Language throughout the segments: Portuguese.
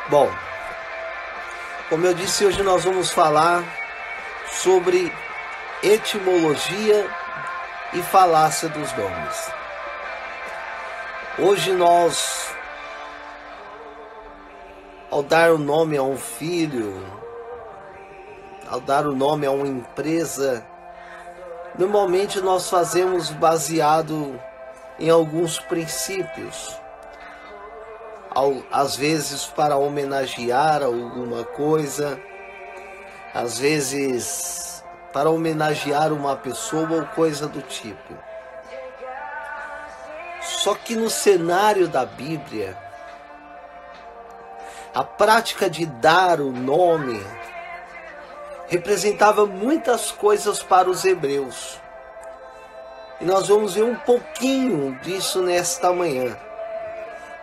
Bom, como eu disse, hoje nós vamos falar sobre etimologia e falácia dos nomes. Hoje nós, ao dar o nome a um filho, ao dar o nome a uma empresa, normalmente nós fazemos baseado em alguns princípios. Às vezes para homenagear alguma coisa, às vezes para homenagear uma pessoa ou coisa do tipo. Só que no cenário da Bíblia, a prática de dar o nome representava muitas coisas para os hebreus. E nós vamos ver um pouquinho disso nesta manhã.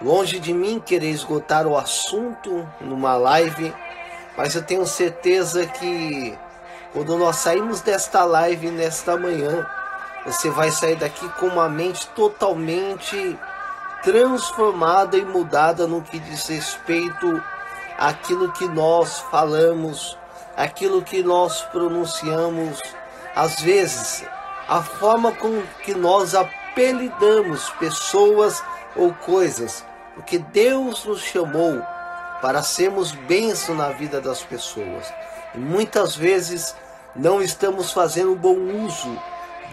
Longe de mim querer esgotar o assunto numa live, mas eu tenho certeza que quando nós saímos desta live nesta manhã, você vai sair daqui com uma mente totalmente transformada e mudada no que diz respeito àquilo que nós falamos, aquilo que nós pronunciamos, às vezes a forma com que nós apelidamos pessoas ou coisas, porque Deus nos chamou para sermos bênção na vida das pessoas. E muitas vezes não estamos fazendo bom uso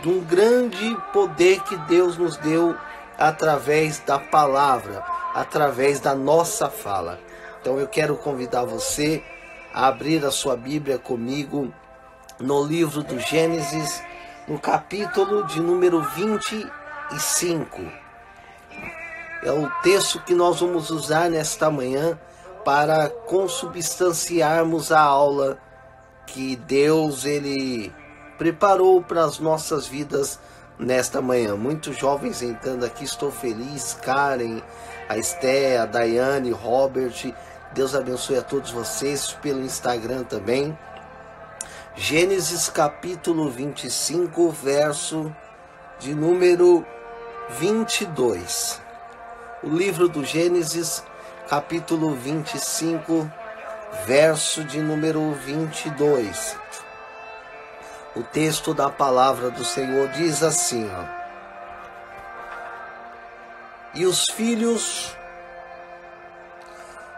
de um grande poder que Deus nos deu através da palavra, através da nossa fala. Então eu quero convidar você a abrir a sua Bíblia comigo no livro do Gênesis, no capítulo de número 25. É o texto que nós vamos usar nesta manhã para consubstanciarmos a aula que Deus ele preparou para as nossas vidas nesta manhã. Muitos jovens entrando aqui, estou feliz. Karen, a Esté, a Daiane, Robert, Deus abençoe a todos vocês pelo Instagram também. Gênesis capítulo 25, verso de número 22. O livro do Gênesis, capítulo 25, verso de número 22. O texto da palavra do Senhor diz assim, ó. E os filhos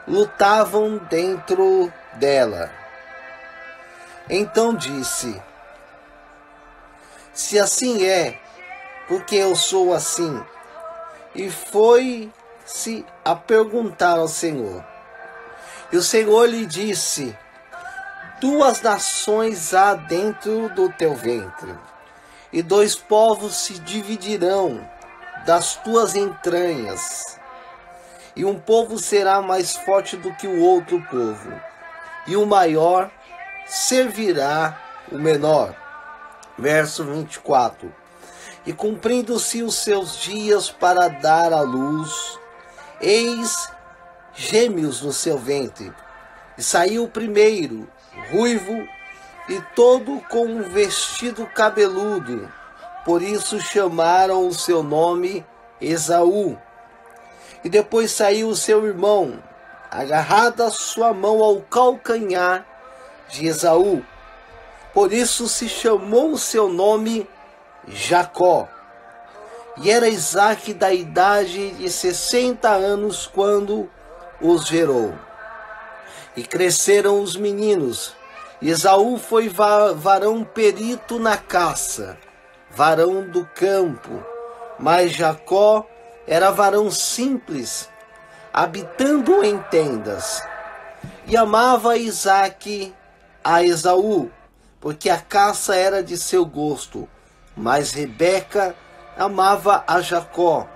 lutavam dentro dela. Então disse, se assim é, porque eu sou assim. E foi-se a perguntar ao Senhor. E o Senhor lhe disse, 2 nações há dentro do teu ventre, e 2 povos se dividirão das tuas entranhas. E um povo será mais forte do que o outro povo, e o maior servirá o menor. Verso 24. E cumprindo-se os seus dias para dar à luz, eis gêmeos no seu ventre. E saiu o primeiro, ruivo, e todo com um vestido cabeludo. Por isso chamaram o seu nome Esaú. E depois saiu o seu irmão, agarrada a sua mão ao calcanhar de Esaú. Por isso se chamou o seu nome Jacó. E era Isaque da idade de 60 anos quando os gerou. E cresceram os meninos. E Esaú foi varão perito na caça, varão do campo. Mas Jacó era varão simples, habitando em tendas. E amava Isaque a Esaú, porque a caça era de seu gosto. Mas Rebeca amava a Jacó.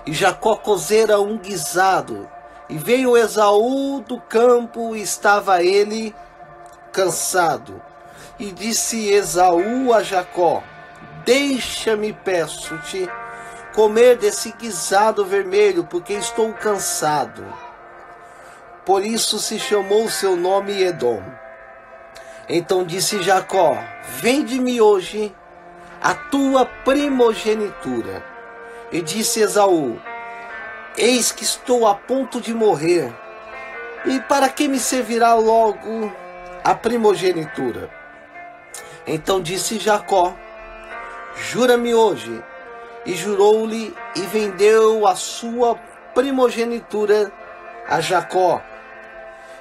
E Jacó cozera um guisado. E veio Esaú do campo, e estava ele cansado. E disse Esaú a Jacó, deixa-me, peço-te, comer desse guisado vermelho, porque estou cansado. Por isso se chamou seu nome Edom. Então disse Jacó, vende-me hoje a tua primogenitura. E disse Esaú, eis que estou a ponto de morrer, E para que me servirá logo a primogenitura? Então disse Jacó: jura-me hoje. E jurou-lhe e vendeu a sua primogenitura a Jacó.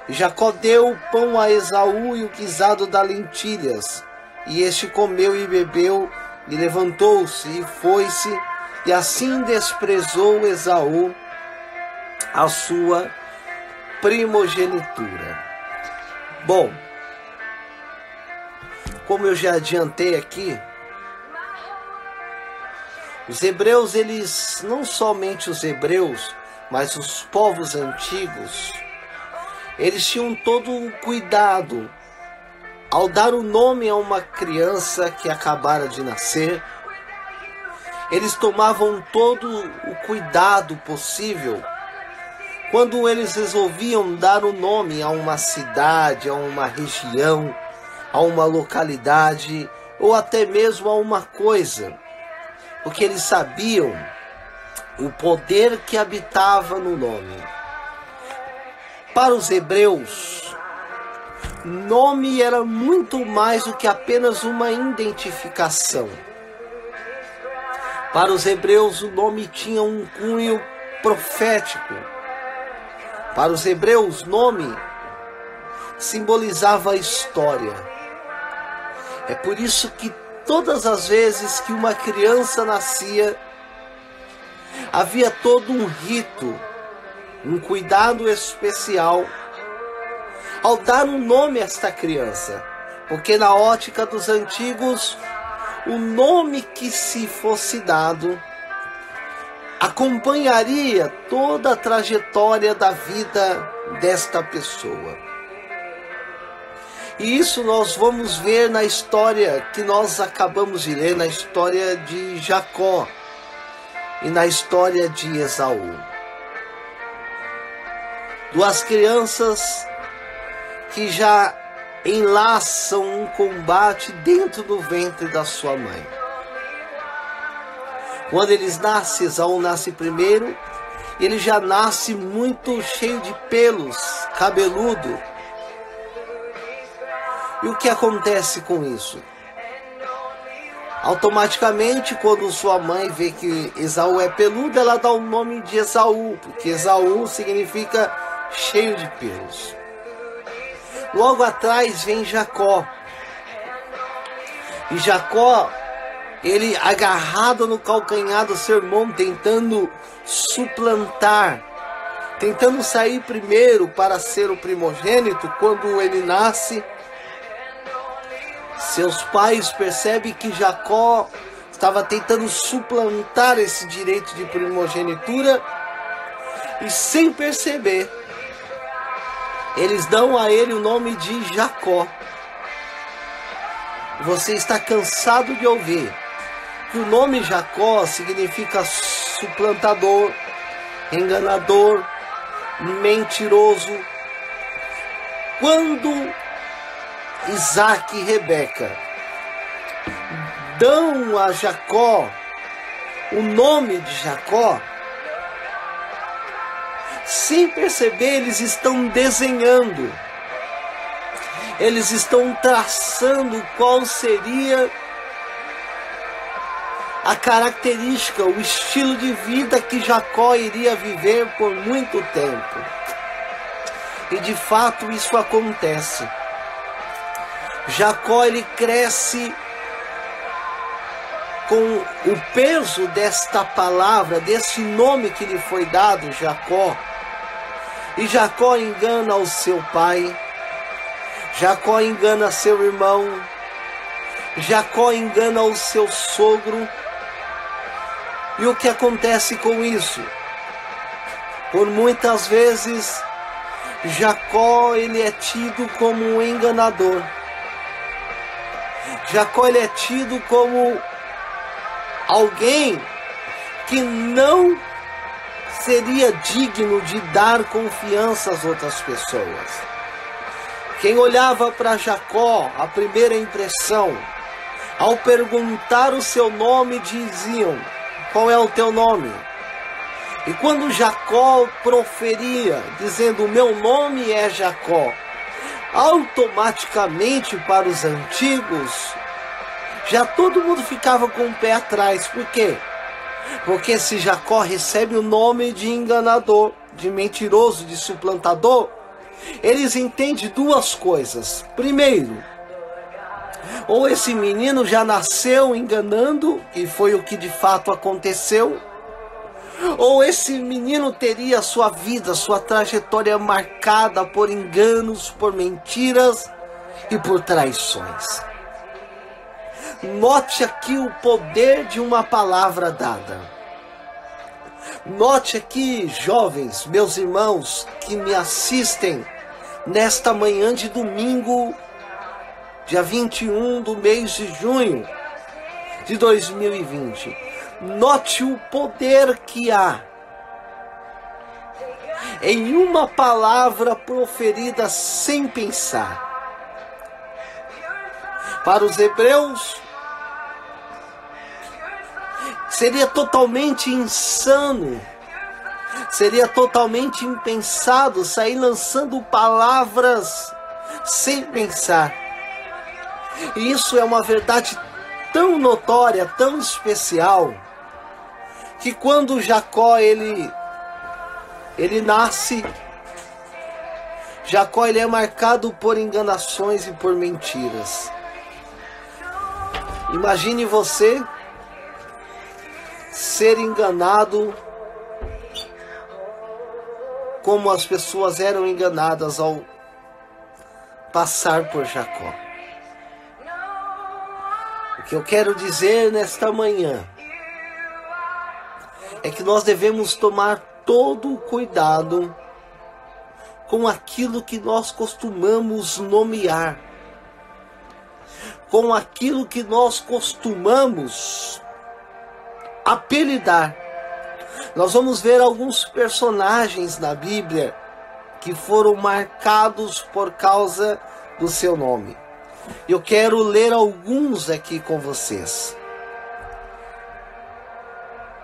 E Jacó deu o pão a Esaú e o guisado das lentilhas. E este comeu e bebeu, e levantou-se e foi-se, e assim desprezou Esaú a sua primogenitura. Bom, como eu já adiantei aqui, os hebreus, eles, não somente os hebreus, mas os povos antigos, eles tinham todo o cuidado ao dar o nome a uma criança que acabara de nascer. Eles tomavam todo o cuidado possível quando eles resolviam dar o nome a uma cidade, a uma região, a uma localidade ou até mesmo a uma coisa, porque eles sabiam o poder que habitava no nome. Para os hebreus, nome era muito mais do que apenas uma identificação. Para os hebreus, o nome tinha um cunho profético. Para os hebreus, nome simbolizava a história. É por isso que todas as vezes que uma criança nascia, havia todo um rito, um cuidado especial ao dar um nome a esta criança, porque na ótica dos antigos, o nome que se fosse dado acompanharia toda a trajetória da vida desta pessoa. E isso nós vamos ver na história que nós acabamos de ler, na história de Jacó e na história de Esaú. Duas crianças que já enlaçam um combate dentro do ventre da sua mãe. Quando eles nascem, Esaú nasce primeiro, e ele já nasce muito cheio de pelos, cabeludo. E o que acontece com isso? Automaticamente, quando sua mãe vê que Esaú é peludo, ela dá o nome de Esaú, porque Esaú significa cheio de pelos. Logo atrás vem Jacó. E Jacó, ele agarrado no calcanhar do seu irmão, tentando suplantar, tentando sair primeiro para ser o primogênito. Quando ele nasce, seus pais percebem que Jacó estava tentando suplantar esse direito de primogenitura, e sem perceber, eles dão a ele o nome de Jacó. Você está cansado de ouvir que o nome Jacó significa suplantador, enganador, mentiroso. Quando Isaac e Rebeca dão a Jacó o nome de Jacó, sem perceber, eles estão desenhando, eles estão traçando qual seria a característica, o estilo de vida que Jacó iria viver por muito tempo. E de fato isso acontece. Jacó, ele cresce com o peso desta palavra, desse nome que lhe foi dado, Jacó. E Jacó engana o seu pai, Jacó engana seu irmão, Jacó engana o seu sogro. E o que acontece com isso? Por muitas vezes, Jacó, ele é tido como um enganador. Jacó, ele é tido como alguém que não seria digno de dar confiança às outras pessoas. Quem olhava para Jacó, a primeira impressão, ao perguntar o seu nome, diziam: qual é o teu nome? E quando Jacó proferia, dizendo: meu nome é Jacó, automaticamente para os antigos, já todo mundo ficava com o pé atrás. Por quê? Porque se Jacó recebe o nome de enganador, de mentiroso, de suplantador, eles entendem duas coisas. Primeiro, ou esse menino já nasceu enganando, e foi o que de fato aconteceu, ou esse menino teria sua vida, sua trajetória marcada por enganos, por mentiras e por traições. Note aqui o poder de uma palavra dada. Note aqui, jovens, meus irmãos que me assistem nesta manhã de domingo, dia 21 do mês de junho de 2020. Note o poder que há em uma palavra proferida sem pensar. Para os hebreus, seria totalmente insano, seria totalmente impensado sair lançando palavras sem pensar. E isso é uma verdade tão notória, tão especial, que quando Jacó ele nasce, Jacó ele é marcado por enganações e por mentiras. Imagine você ser enganado como as pessoas eram enganadas ao passar por Jacó. O que eu quero dizer nesta manhã é que nós devemos tomar todo o cuidado com aquilo que nós costumamos nomear, com aquilo que nós costumamos apelidar. Nós vamos ver alguns personagens na Bíblia que foram marcados por causa do seu nome. Eu quero ler alguns aqui com vocês.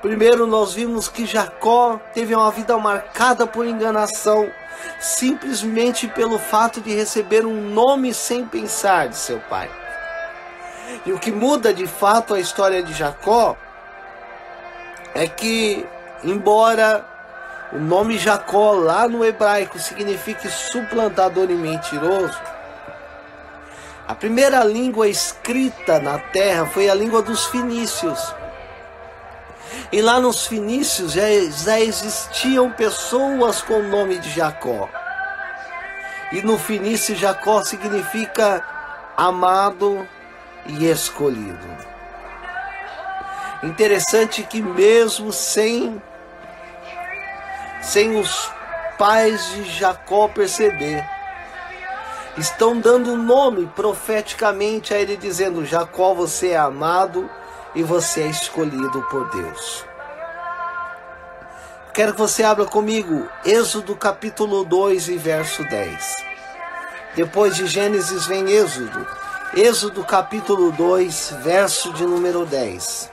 Primeiro, nós vimos que Jacó teve uma vida marcada por enganação, simplesmente pelo fato de receber um nome sem pensar de seu pai. E o que muda de fato a história de Jacó é que, embora o nome Jacó lá no hebraico signifique suplantador e mentiroso, a primeira língua escrita na terra foi a língua dos fenícios. E lá nos fenícios já existiam pessoas com o nome de Jacó. E no fenício Jacó significa amado e escolhido. Interessante que mesmo sem os pais de Jacó perceber, estão dando nome profeticamente a ele, dizendo: Jacó, você é amado e você é escolhido por Deus. Quero que você abra comigo Êxodo capítulo 2 e verso 10. Depois de Gênesis vem Êxodo. Êxodo capítulo 2, verso de número 10.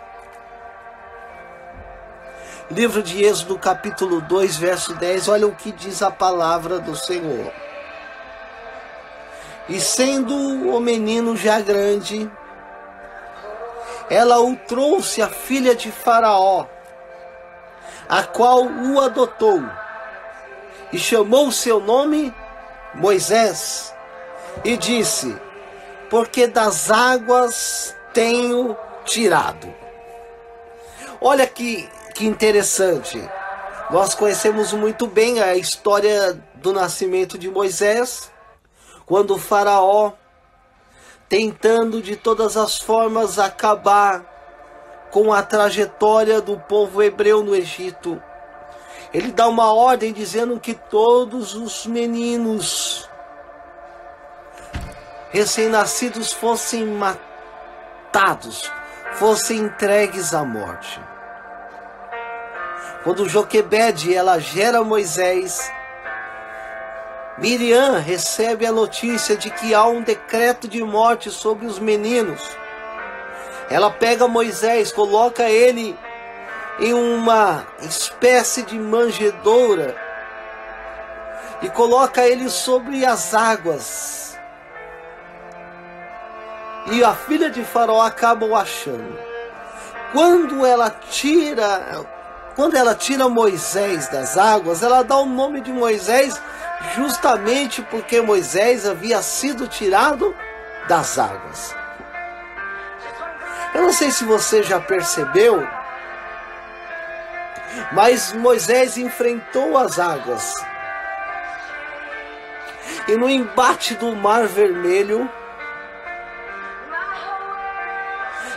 Livro de Êxodo capítulo 2, verso 10. Olha o que diz a palavra do Senhor. E sendo o menino já grande, ela o trouxe a filha de Faraó, a qual o adotou, e chamou seu nome Moisés, e disse: porque das águas tenho tirado. Olha que interessante. Nós conhecemos muito bem a história do nascimento de Moisés, quando o Faraó, tentando de todas as formas acabar com a trajetória do povo hebreu no Egito, ele dá uma ordem dizendo que todos os meninos recém-nascidos fossem matados, fossem entregues à morte. Quando Joquebede ela gera Moisés, Miriam recebe a notícia de que há um decreto de morte sobre os meninos. Ela pega Moisés, coloca ele em uma espécie de manjedoura e coloca ele sobre as águas. E a filha de Faraó acaba o achando. Quando ela tira Moisés das águas, ela dá o nome de Moisés justamente porque Moisés havia sido tirado das águas. Eu não sei se você já percebeu, mas Moisés enfrentou as águas. E no embate do Mar Vermelho,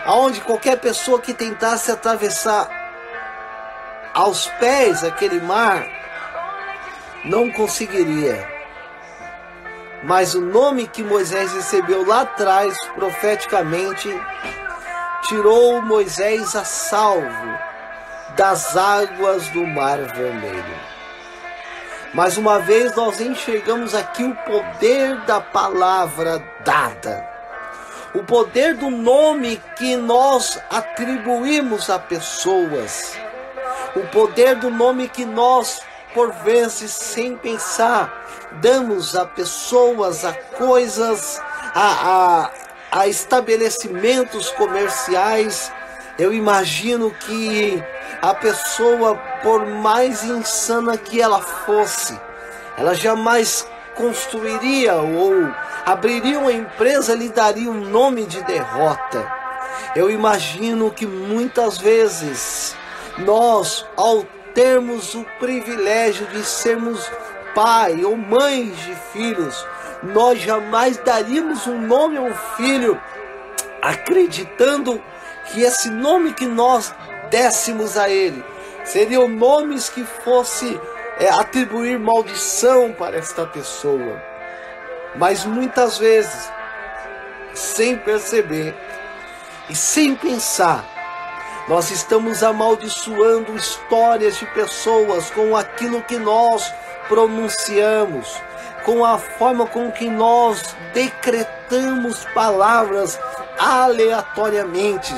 aonde qualquer pessoa que tentasse atravessar aos pés aquele mar, não conseguiria. Mas o nome que Moisés recebeu lá atrás, profeticamente, tirou Moisés a salvo das águas do Mar Vermelho. Mais uma vez nós enxergamos aqui o poder da palavra dada. O poder do nome que nós atribuímos a pessoas. O poder do nome que nós, por vezes, sem pensar, damos a pessoas, a coisas, a estabelecimentos comerciais. Eu imagino que a pessoa, por mais insana que ela fosse, ela jamais construiria ou abriria uma empresa, lhe daria um nome de derrota. Eu imagino que muitas vezes nós, ao termos o privilégio de sermos pai ou mães de filhos, nós jamais daríamos um nome a um filho acreditando que esse nome que nós dessemos a ele seriam nomes que fosse atribuir maldição para esta pessoa. Mas muitas vezes, sem perceber e sem pensar, nós estamos amaldiçoando histórias de pessoas com aquilo que nós pronunciamos, com a forma com que nós decretamos palavras aleatoriamente.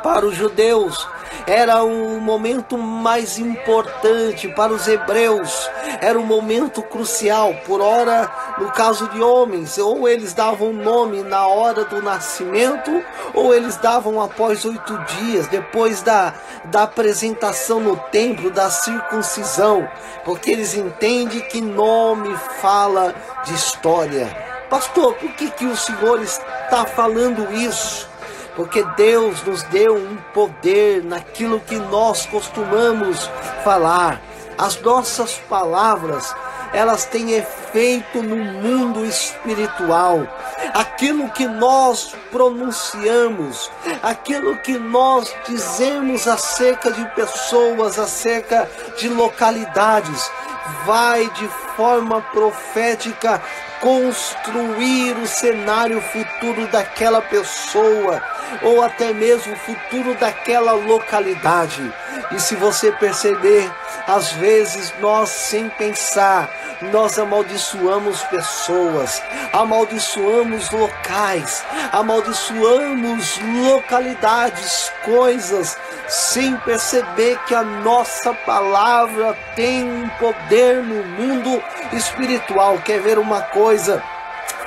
Para os judeus era o momento mais importante, para os hebreus era um momento crucial. Por ora, no caso de homens, ou eles davam nome na hora do nascimento, ou eles davam após 8 dias, depois da apresentação no templo, da circuncisão, porque eles entendem que nome fala de história. Pastor, por que o Senhor está falando isso? Porque Deus nos deu um poder naquilo que nós costumamos falar. As nossas palavras, elas têm efeito no mundo espiritual. Aquilo que nós pronunciamos, aquilo que nós dizemos acerca de pessoas, acerca de localidades, vai de forma profética construir o cenário futuro daquela pessoa, ou até mesmo o futuro daquela localidade. E se você perceber, às vezes nós, sem pensar, nós amaldiçoamos pessoas, amaldiçoamos locais, amaldiçoamos localidades, coisas, sem perceber que a nossa palavra tem um poder no mundo espiritual. Quer ver uma coisa?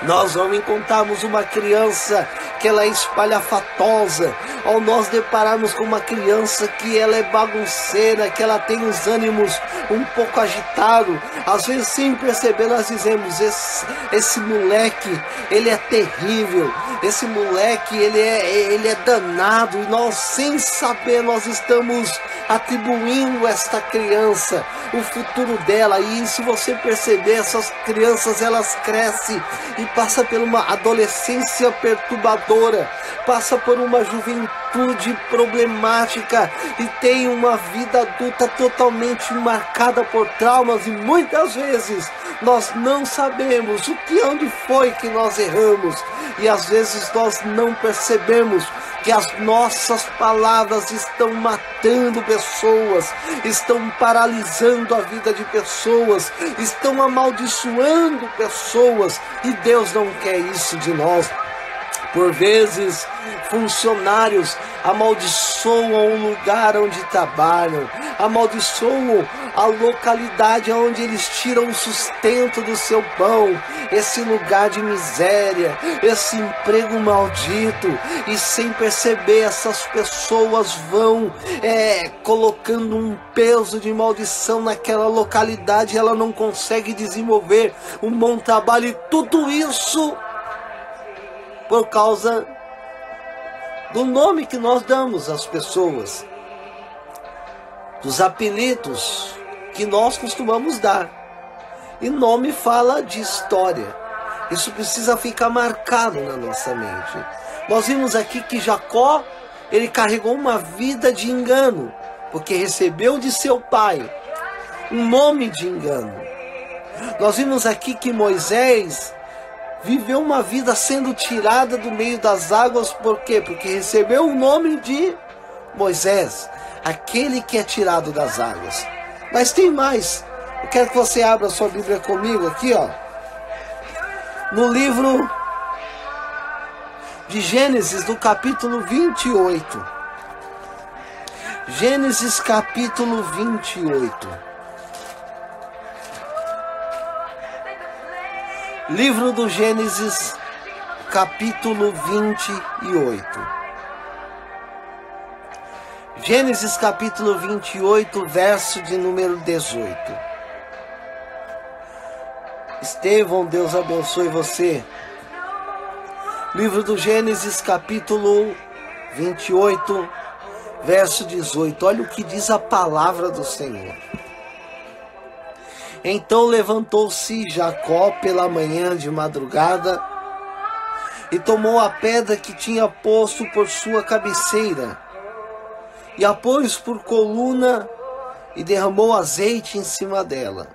Nós não encontramos uma criança que ela é espalhafatosa, ao nós depararmos com uma criança que ela é bagunceira, que ela tem os ânimos um pouco agitados, às vezes sem perceber nós dizemos, esse moleque, ele é terrível, esse moleque, ele é danado, e nós sem saber, nós estamos atribuindo esta criança o futuro dela. E se você perceber, essas crianças, elas crescem e passam por uma adolescência perturbadora, passa por uma juventude problemática e tem uma vida adulta totalmente marcada por traumas, e muitas vezes nós não sabemos onde foi que nós erramos, e às vezes nós não percebemos que as nossas palavras estão matando pessoas, estão paralisando a vida de pessoas, estão amaldiçoando pessoas, e Deus não quer isso de nós. Por vezes, funcionários amaldiçoam o lugar onde trabalham, amaldiçoam a localidade onde eles tiram o sustento do seu pão, esse lugar de miséria, esse emprego maldito, e sem perceber essas pessoas vão colocando um peso de maldição naquela localidade, ela não consegue desenvolver um bom trabalho, e tudo isso por causa do nome que nós damos às pessoas, dos apelidos que nós costumamos dar. E nome fala de história. Isso precisa ficar marcado na nossa mente. Nós vimos aqui que Jacó, ele carregou uma vida de engano, porque recebeu de seu pai um nome de engano. Nós vimos aqui que Moisés viveu uma vida sendo tirada do meio das águas. Por quê? Porque recebeu o nome de Moisés, aquele que é tirado das águas. Mas tem mais. Eu quero que você abra a sua Bíblia comigo aqui, ó, no livro de Gênesis, no capítulo 28. Gênesis capítulo 28. Livro do Gênesis, capítulo 28. Gênesis capítulo 28, verso de número 18. Estevão, Deus abençoe você. Livro do Gênesis capítulo 28, verso 18. Olha o que diz a palavra do Senhor. Então levantou-se Jacó pela manhã de madrugada e tomou a pedra que tinha posto por sua cabeceira e a pôs por coluna e derramou azeite em cima dela.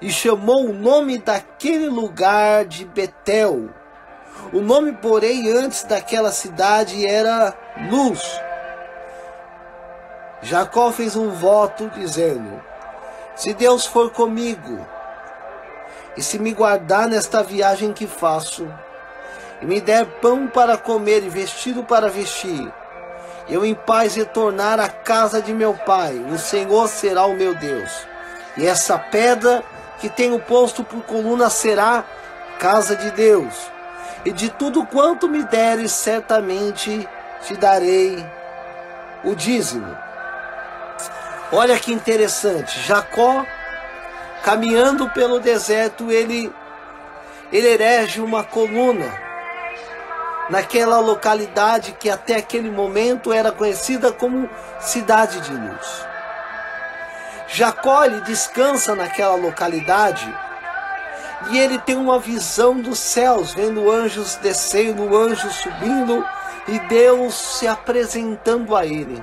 E chamou o nome daquele lugar de Betel. O nome, porém, antes daquela cidade era Luz. Jacó fez um voto dizendo: se Deus for comigo, e se me guardar nesta viagem que faço, e me der pão para comer e vestido para vestir, eu em paz retornar à casa de meu pai, o Senhor será o meu Deus. E essa pedra que tenho posto por coluna será casa de Deus. E de tudo quanto me deres, certamente te darei o dízimo. Olha que interessante, Jacó, caminhando pelo deserto, ele erege uma coluna naquela localidade que até aquele momento era conhecida como Cidade de Luz. Jacó, ele descansa naquela localidade e ele tem uma visão dos céus, vendo anjos descendo, anjos subindo e Deus se apresentando a ele.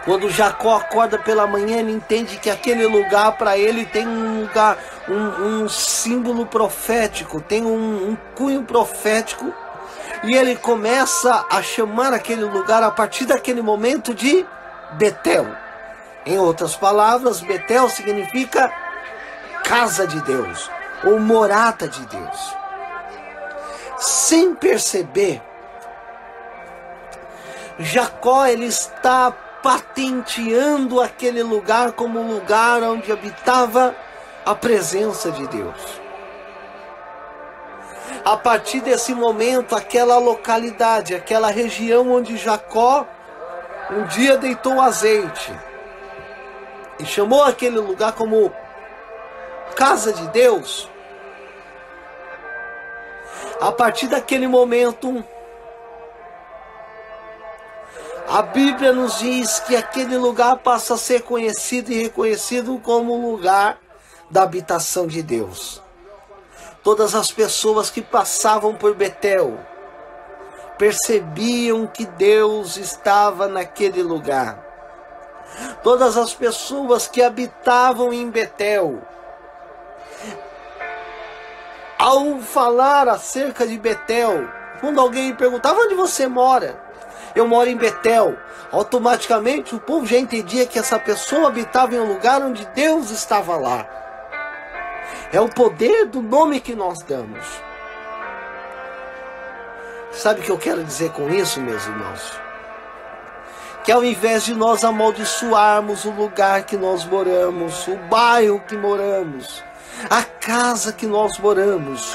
Quando Jacó acorda pela manhã, ele entende que aquele lugar para ele tem um símbolo profético, tem um cunho profético, e ele começa a chamar aquele lugar a partir daquele momento de Betel. Em outras palavras, Betel significa casa de Deus ou morada de Deus. Sem perceber, Jacó, ele está patenteando aquele lugar como um lugar onde habitava a presença de Deus. A partir desse momento, aquela localidade, aquela região onde Jacó um dia deitou azeite e chamou aquele lugar como casa de Deus, a partir daquele momento, a Bíblia nos diz que aquele lugar passa a ser conhecido e reconhecido como lugar da habitação de Deus. Todas as pessoas que passavam por Betel percebiam que Deus estava naquele lugar. Todas as pessoas que habitavam em Betel, ao falar acerca de Betel, quando alguém perguntava: onde você mora? Eu moro em Betel. Automaticamente o povo já entendia que essa pessoa habitava em um lugar onde Deus estava lá. É o poder do nome que nós damos. Sabe o que eu quero dizer com isso, meus irmãos? Que ao invés de nós amaldiçoarmos o lugar que nós moramos, o bairro que moramos, a casa que nós moramos,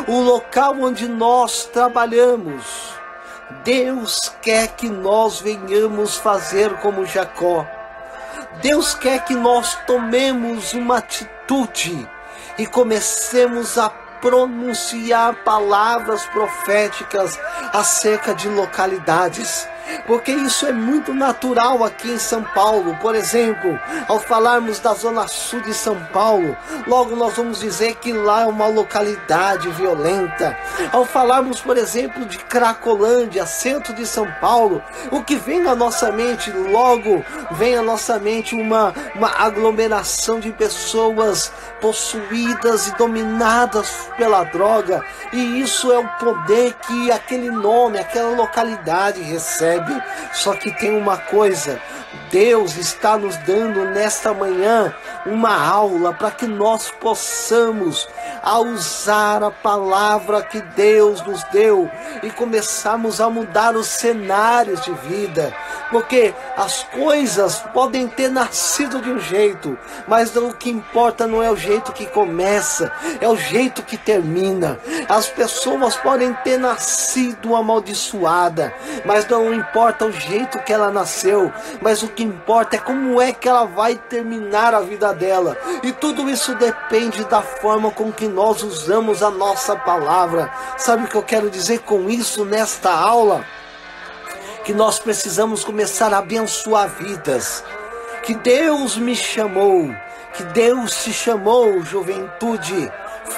o local onde nós trabalhamos, Deus quer que nós venhamos fazer como Jacó. Deus quer que nós tomemos uma atitude e comecemos a pronunciar palavras proféticas acerca de localidades. Porque isso é muito natural aqui em São Paulo. Por exemplo, ao falarmos da Zona Sul de São Paulo, logo nós vamos dizer que lá é uma localidade violenta. Ao falarmos, por exemplo, de Cracolândia, centro de São Paulo, o que vem à nossa mente, logo vem à nossa mente uma aglomeração de pessoas possuídas e dominadas pela droga. E isso é o poder que aquele nome, aquela localidade recebe. Só que tem uma coisa, Deus está nos dando nesta manhã uma aula para que nós possamos usar a palavra que Deus nos deu e começarmos a mudar os cenários de vida. Porque as coisas podem ter nascido de um jeito, mas o que importa não é o jeito que começa, é o jeito que termina. As pessoas podem ter nascido amaldiçoada, mas não importa o jeito que ela nasceu, mas o que importa é como é que ela vai terminar a vida dela. E tudo isso depende da forma com que nós usamos a nossa palavra. Sabe o que eu quero dizer com isso nesta aula? Que nós precisamos começar a abençoar vidas. Que Deus me chamou, que Deus te chamou, juventude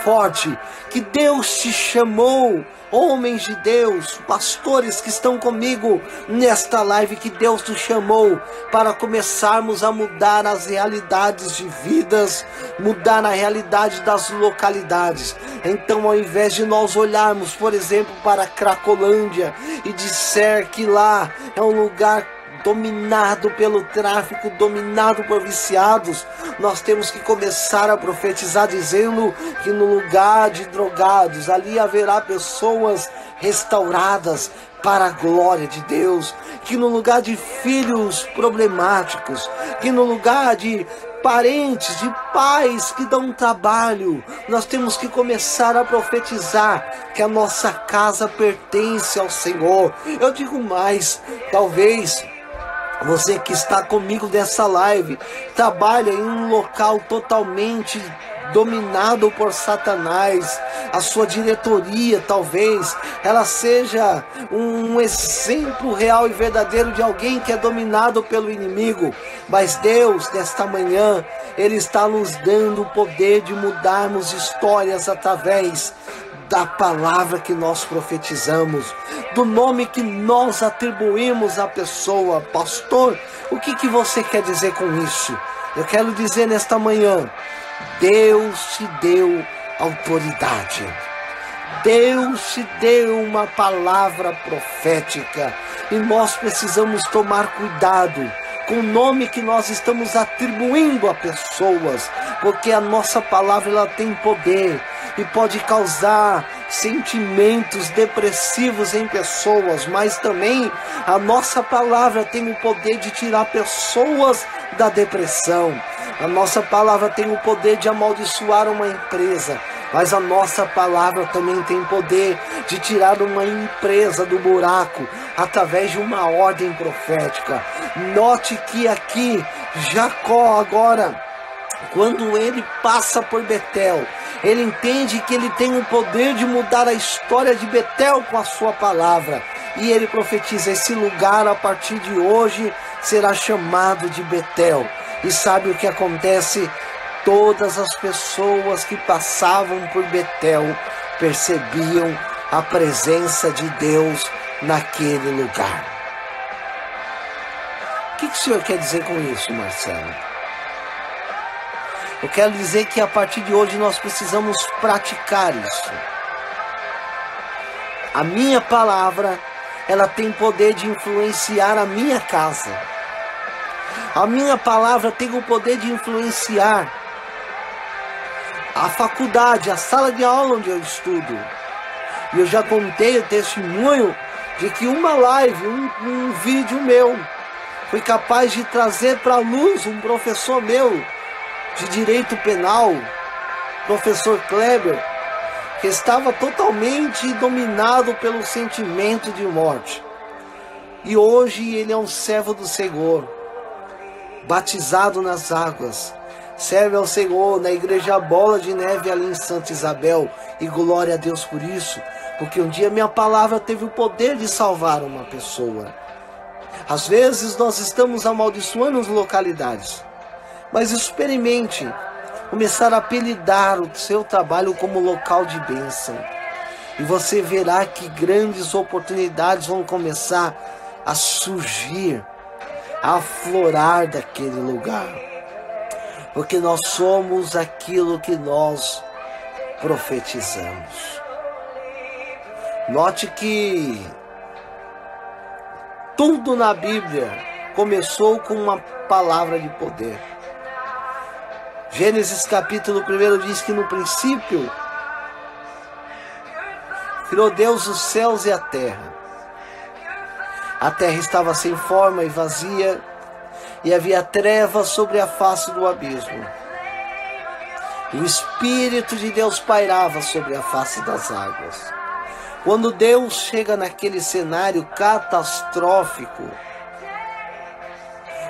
forte, que Deus te chamou, homens de Deus, pastores que estão comigo nesta live, que Deus te chamou para começarmos a mudar as realidades de vidas, mudar a realidade das localidades. Então, ao invés de nós olharmos, por exemplo, para Cracolândia e disser que lá é um lugar dominado pelo tráfico, dominado por viciados, nós temos que começar a profetizar dizendo que no lugar de drogados, ali haverá pessoas restauradas para a glória de Deus, que no lugar de filhos problemáticos, que no lugar de parentes, de pais que dão trabalho, nós temos que começar a profetizar que a nossa casa pertence ao Senhor. Eu digo mais, talvez você que está comigo nessa live trabalha em um local totalmente dominado por Satanás. A sua diretoria, talvez, ela seja um exemplo real e verdadeiro de alguém que é dominado pelo inimigo. Mas Deus, nesta manhã, Ele está nos dando o poder de mudarmos histórias através da palavra que nós profetizamos, do nome que nós atribuímos à pessoa. Pastor, o que você quer dizer com isso? Eu quero dizer nesta manhã, Deus te deu autoridade. Deus te deu uma palavra profética e nós precisamos tomar cuidado com o nome que nós estamos atribuindo a pessoas, porque a nossa palavra ela tem poder e pode causar sentimentos depressivos em pessoas, mas também a nossa palavra tem o poder de tirar pessoas da depressão. A nossa palavra tem o poder de amaldiçoar uma empresa, mas a nossa palavra também tem poder de tirar uma empresa do buraco através de uma ordem profética. Note que aqui Jacó agora, quando ele passa por Betel, ele entende que ele tem o poder de mudar a história de Betel com a sua palavra. E ele profetiza: esse lugar a partir de hoje será chamado de Betel. E sabe o que acontece? Todas as pessoas que passavam por Betel percebiam a presença de Deus naquele lugar. O que o senhor quer dizer com isso, Marcelo? Eu quero dizer que a partir de hoje nós precisamos praticar isso. A minha palavra, ela tem poder de influenciar a minha casa. A minha palavra tem o poder de influenciar a faculdade, a sala de aula onde eu estudo. E eu já contei o testemunho de que uma live, um vídeo meu, foi capaz de trazer para a luz um professor meu de direito penal, professor Kleber, que estava totalmente dominado pelo sentimento de morte. E hoje ele é um servo do Senhor, batizado nas águas, serve ao Senhor na igreja Bola de Neve ali em Santa Isabel, e glória a Deus por isso, porque um dia minha palavra teve o poder de salvar uma pessoa. Às vezes nós estamos amaldiçoando as localidades, mas experimente começar a apelidar o seu trabalho como local de bênção, e você verá que grandes oportunidades vão começar a surgir, a aflorar daquele lugar, porque nós somos aquilo que nós profetizamos. Note que tudo na Bíblia começou com uma palavra de poder. Gênesis capítulo 1 diz que no princípio criou Deus os céus e a terra. A terra estava sem forma e vazia, e havia trevas sobre a face do abismo. E o Espírito de Deus pairava sobre a face das águas. Quando Deus chega naquele cenário catastrófico,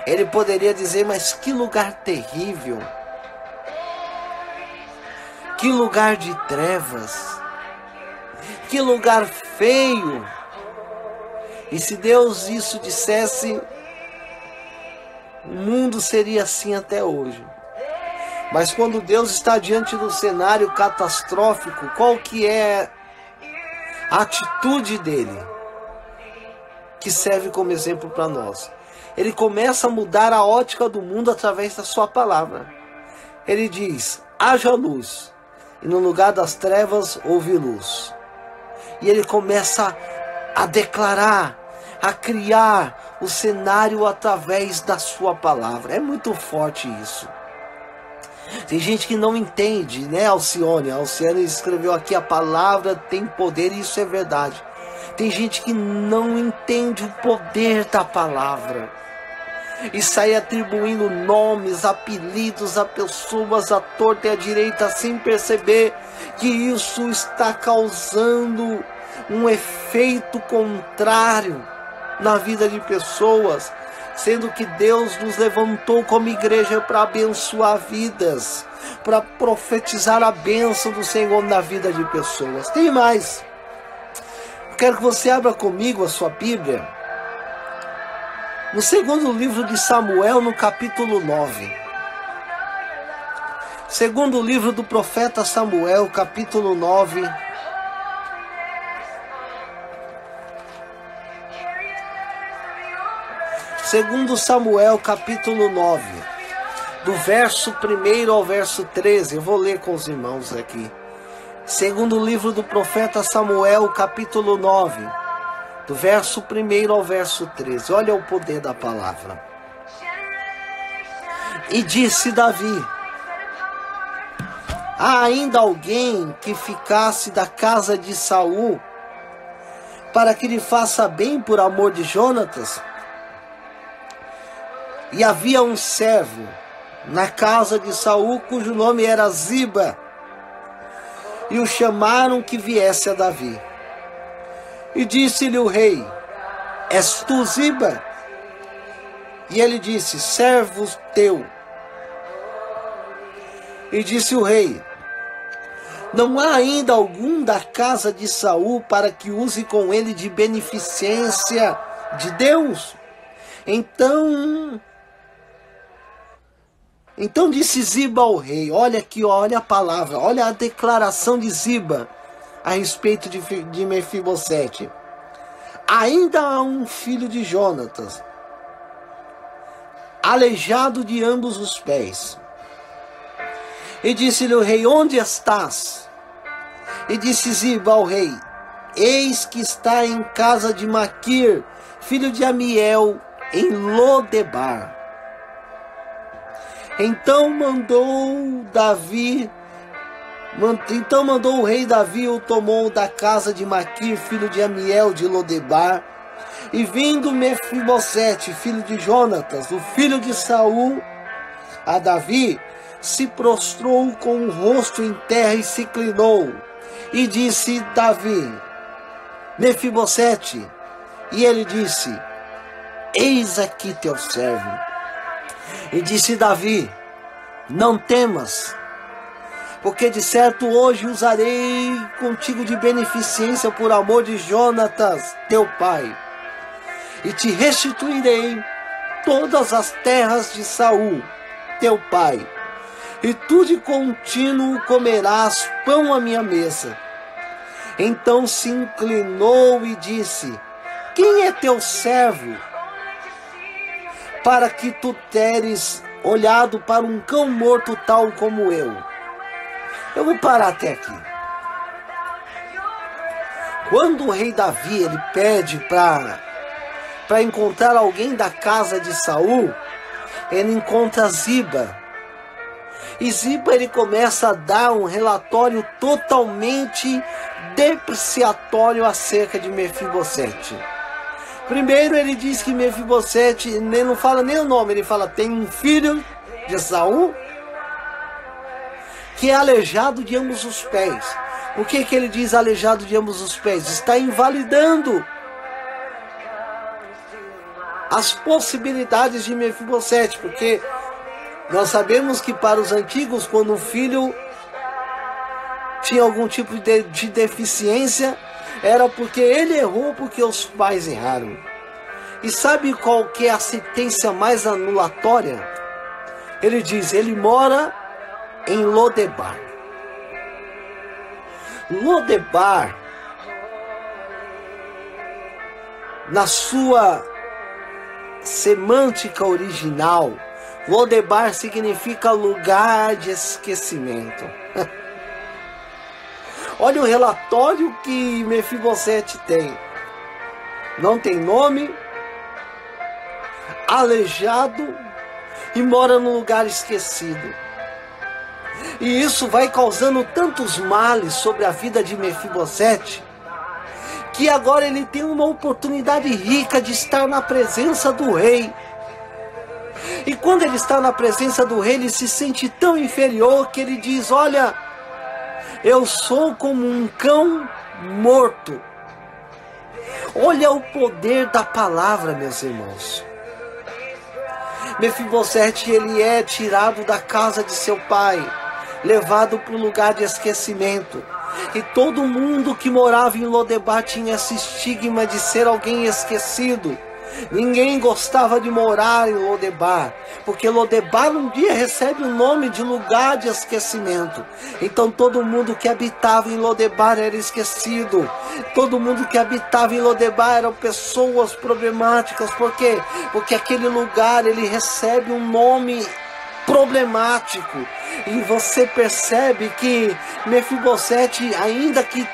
Ele poderia dizer, mas que lugar terrível, que lugar de trevas, que lugar feio. E se Deus isso dissesse, o mundo seria assim até hoje. Mas quando Deus está diante do cenário catastrófico, qual que é a atitude dele? Que serve como exemplo para nós. Ele começa a mudar a ótica do mundo através da sua palavra. Ele diz, haja luz, e no lugar das trevas houve luz. E ele começa a declarar, a criar o cenário através da sua palavra. É muito forte isso. Tem gente que não entende, né, Alcione? A Alcione escreveu aqui, a palavra tem poder, e isso é verdade. Tem gente que não entende o poder da palavra e sai atribuindo nomes, apelidos a pessoas à torta e à direita, sem perceber que isso está causando um efeito contrário na vida de pessoas, sendo que Deus nos levantou como igreja para abençoar vidas, para profetizar a bênção do Senhor na vida de pessoas. Tem mais. Eu quero que você abra comigo a sua Bíblia no segundo livro de Samuel, no capítulo 9. Segundo livro do profeta Samuel, capítulo 9. Segundo Samuel, capítulo 9, do verso 1 ao verso 13. Eu vou ler com os irmãos aqui. Segundo livro do profeta Samuel, capítulo 9, do verso 1 ao verso 13. Olha o poder da palavra. E disse Davi: há ainda alguém que ficasse da casa de Saul, para que lhe faça bem por amor de Jonatas? E havia um servo na casa de Saul, cujo nome era Ziba, e o chamaram que viesse a Davi. E disse-lhe o rei: és tu Ziba? E ele disse: servo teu. E disse o rei: não há ainda algum da casa de Saul para que use com ele de beneficência de Deus? Então disse Ziba ao rei, olha aqui, olha a palavra, olha a declaração de Ziba a respeito de Mefibosete. Ainda há um filho de Jonatas, aleijado de ambos os pés. E disse-lhe o rei: onde estás? E disse Ziba ao rei: eis que está em casa de Maquir, filho de Amiel, em Lodebar. Então mandou Davi Então mandou o rei Davi, o tomou da casa de Maquir, filho de Amiel de Lodebar. E vindo Mefibosete, filho de Jonatas, o filho de Saul, a Davi, se prostrou com o rosto em terra e se inclinou. E disse Davi: Mefibosete. E ele disse: Eis aqui teu servo. E disse Davi: Não temas, porque de certo hoje usarei contigo de beneficência por amor de Jonatas, teu pai. E te restituirei todas as terras de Saul, teu pai. E tu de contínuo comerás pão à minha mesa. Então se inclinou e disse: Quem é teu servo, para que tu teres olhado para um cão morto tal como eu? Eu vou parar até aqui. Quando o rei Davi ele pede para encontrar alguém da casa de Saul, ele encontra Ziba. E Ziba ele começa a dar um relatório totalmente depreciatório acerca de Mefibosete. Primeiro ele diz que Mefibosete, ele não fala nem o nome, ele fala: tem um filho de Saul que é aleijado de ambos os pés. O que ele diz aleijado de ambos os pés? Está invalidando as possibilidades de Mefibosete, porque nós sabemos que para os antigos, quando o filho tinha algum tipo de deficiência, era porque ele errou, porque os pais erraram. E sabe qual que é a sentença mais anulatória? Ele diz: ele mora em Lodebar. Lodebar, na sua semântica original, Lodebar significa lugar de esquecimento. Olha o relatório que Mefibosete tem. Não tem nome, aleijado e mora num lugar esquecido. E isso vai causando tantos males sobre a vida de Mefibosete, que agora ele tem uma oportunidade rica de estar na presença do rei. E quando ele está na presença do rei, ele se sente tão inferior que ele diz: olha, eu sou como um cão morto. Olha o poder da palavra, meus irmãos. Mefibosete, ele é tirado da casa de seu pai, levado para um lugar de esquecimento. E todo mundo que morava em Lodebar tinha esse estigma de ser alguém esquecido. Ninguém gostava de morar em Lodebar, porque Lodebar um dia recebe o nome de lugar de esquecimento. Então todo mundo que habitava em Lodebar era esquecido. Todo mundo que habitava em Lodebar eram pessoas problemáticas. Por quê? Porque aquele lugar ele recebe um nome problemático. E você percebe que Mefibosete, ainda que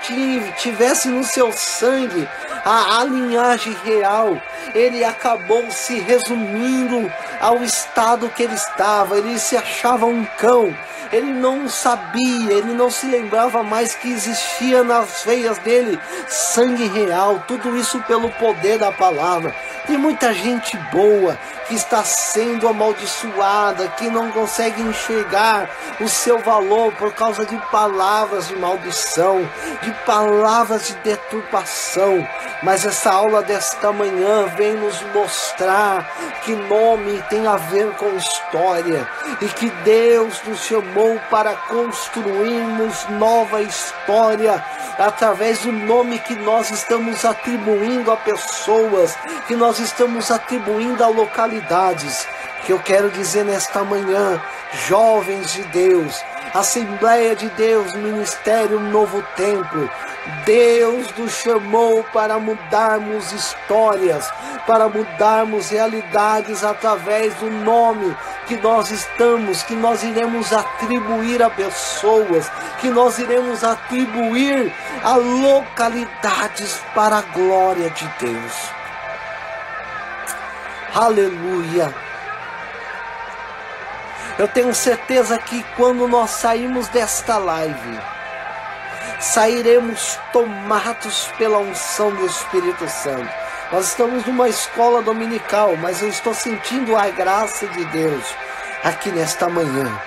tivesse no seu sangue a linhagem real, ele acabou se resumindo ao estado que ele estava. Ele se achava um cão. Ele não sabia, ele não se lembrava mais que existia nas veias dele sangue real. Tudo isso pelo poder da palavra. Tem muita gente boa que está sendo amaldiçoada, que não consegue enxergar o seu valor por causa de palavras de maldição, de palavras de deturpação. Mas essa aula desta manhã vem nos mostrar que nome tem a ver com história e que Deus nos chamou para construirmos nova história através do nome que nós estamos atribuindo a pessoas, que nós estamos atribuindo a localidades. Que eu quero dizer nesta manhã, jovens de Deus, Assembleia de Deus, Ministério Novo Templo, Deus nos chamou para mudarmos histórias, para mudarmos realidades através do nome que nós iremos atribuir a pessoas, que nós iremos atribuir a localidades para a glória de Deus. Aleluia! Eu tenho certeza que quando nós sairmos desta live, sairemos tomados pela unção do Espírito Santo. Nós estamos numa escola dominical, mas eu estou sentindo a graça de Deus aqui nesta manhã.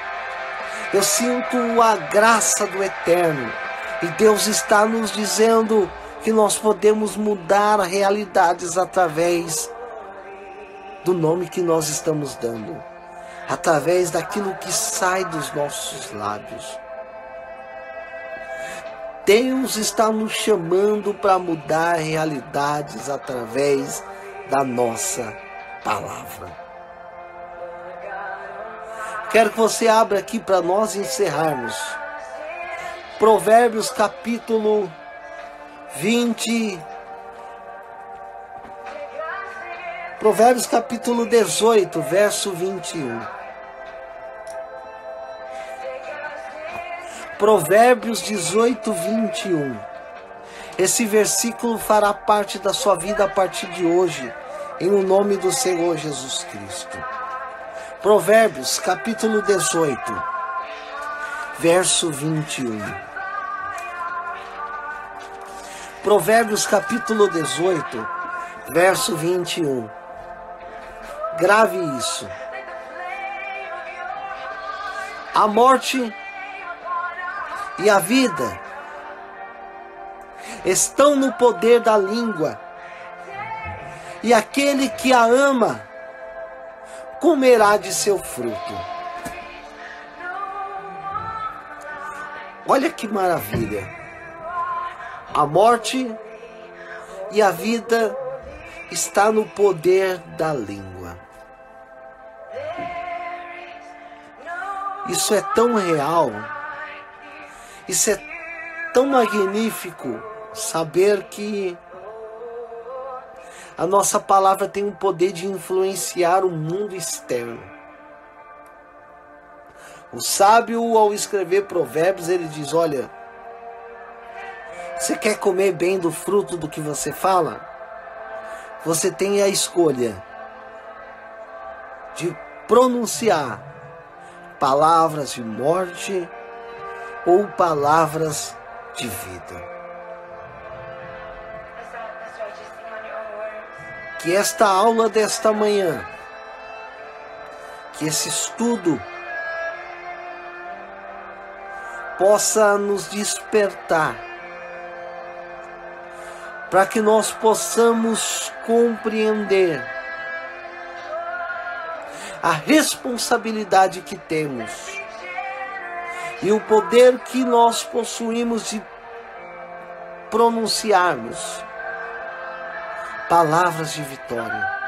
Eu sinto a graça do Eterno. E Deus está nos dizendo que nós podemos mudar realidades através do nome que nós estamos dando, através daquilo que sai dos nossos lábios. Deus está nos chamando para mudar realidades através da nossa palavra. Quero que você abra aqui para nós encerrarmos. Provérbios capítulo 20. Provérbios capítulo 18, verso 21. Provérbios 18, 21. Esse versículo fará parte da sua vida a partir de hoje, em nome do Senhor Jesus Cristo. Provérbios capítulo 18, verso 21. Provérbios capítulo 18, verso 21. Grave isso. A morte e a vida estão no poder da língua, e aquele que a ama comerá de seu fruto. Olha que maravilha! A morte e a vida está no poder da língua. Isso é tão real, isso é tão magnífico, saber que a nossa palavra tem o poder de influenciar o mundo externo. O sábio, ao escrever Provérbios, ele diz: olha, você quer comer bem do fruto do que você fala? Você tem a escolha de pronunciar palavras de morte ou palavras de vida. Que esta aula desta manhã, que esse estudo possa nos despertar, para que nós possamos compreender a responsabilidade que temos e o poder que nós possuímos de pronunciarmos palavras de vitória.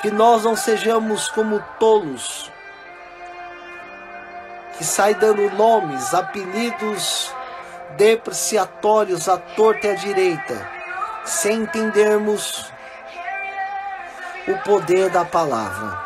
Que nós não sejamos como tolos, que saem dando nomes, apelidos depreciatórios à torta e à direita, sem entendermos o poder da palavra.